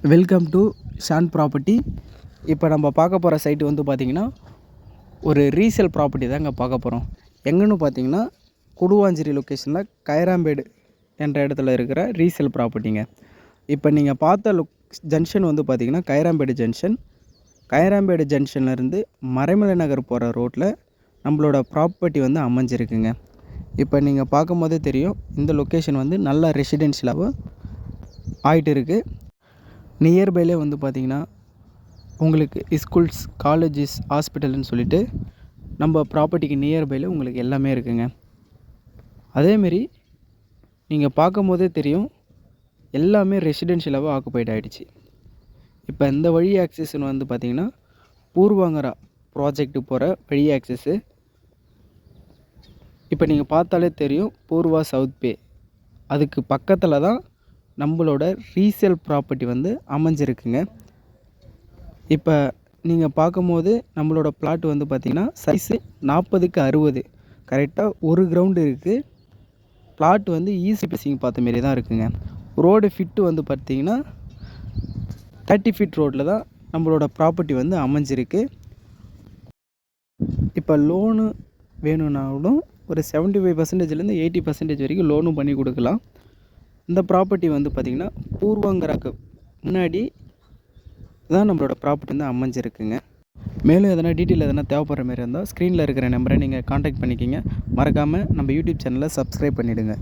Welcome to Shawn property. இப்போ நம்ம பார்க்க போகிற சைட்டு வந்து பார்த்திங்கன்னா ஒரு ரீசேல் ப்ராப்பர்ட்டி தாங்க பார்க்க போகிறோம். எங்கன்னு பார்த்தீங்கன்னா குடுவாஞ்சேரி லொக்கேஷனில் கைராம்பேடு என்ற இடத்துல இருக்கிற ரீசேல் ப்ராப்பர்ட்டிங்க. இப்போ நீங்கள் பார்த்த ஜங்ஷன் வந்து பார்த்திங்கன்னா கைராம்பேடு ஜங்ஷன். கைராம்பேடு ஜங்ஷன்லேருந்து மறைமலை நகர் போகிற ரோட்டில் நம்மளோட ப்ராப்பர்ட்டி வந்து அமைஞ்சிருக்குங்க. இப்போ நீங்கள் பார்க்கும் போதே தெரியும், இந்த லொக்கேஷன் வந்து நல்ல ரெசிடென்ஷியலாகவும் ஆகிட்டு இருக்குது. நியர்பைலே வந்து பார்த்திங்கன்னா உங்களுக்கு ஸ்கூல்ஸ், காலேஜஸ், ஹாஸ்பிட்டல்னு சொல்லிட்டு நம்ம ப்ராப்பர்ட்டிக்கு நியர்பையில் உங்களுக்கு எல்லாமே இருக்குங்க. அதேமாரி நீங்கள் பார்க்கும் போதே தெரியும், எல்லாமே ரெசிடென்ஷியலாகவும் ஆக்குபைட் ஆகிடுச்சு. இப்போ இந்த வழி ஆக்சஸ்ன்னு வந்து பார்த்திங்கன்னா பூர்வாங்கரா ப்ராஜெக்ட்டு போகிற வழி ஆக்சஸ்ஸு. இப்போ நீங்கள் பார்த்தாலே தெரியும், பூர்வா சவுத் பே அதுக்கு பக்கத்தில் தான் நம்மளோட ரீசேல் ப்ராப்பர்ட்டி வந்து அமைஞ்சிருக்குங்க. இப்போ நீங்கள் பார்க்கும்போது நம்மளோட பிளாட் வந்து பார்த்திங்கன்னா சைஸு 40க்கு 60 கரெக்டாக ஒரு கிரவுண்டு இருக்குது. பிளாட் வந்து ஈஸி பேசிங் பார்த்த மாரி தான் இருக்குங்க. ரோடு ஃபிட்டு வந்து பார்த்திங்கன்னா 30 ஃபீட் ரோட்டில் தான் நம்மளோட ப்ராப்பர்ட்டி வந்து அமைஞ்சிருக்கு. இப்போ லோனு வேணும்னாலும் ஒரு 75%லேருந்து 80% வரைக்கும் லோனும் பண்ணி கொடுக்கலாம். இந்த ப்ராப்பர்ட்டி வந்து பார்த்திங்கன்னா பூர்வாங்கராக்கு முன்னாடி தான் நம்மளோட ப்ராப்பர்ட்டி வந்து அமைஞ்சிருக்குங்க. மேலும் எதனா டீட்டெயில் எதனா தேவைப்படுற மாதிரி இருந்தால் ஸ்க்ரீனில் இருக்கிற நம்பரை நீங்கள் காண்டாக்ட் பண்ணிக்கிங்க. மறக்காமல் நம்ம யூடியூப் சேனலை சப்ஸ்கிரைப் பண்ணிவிடுங்க.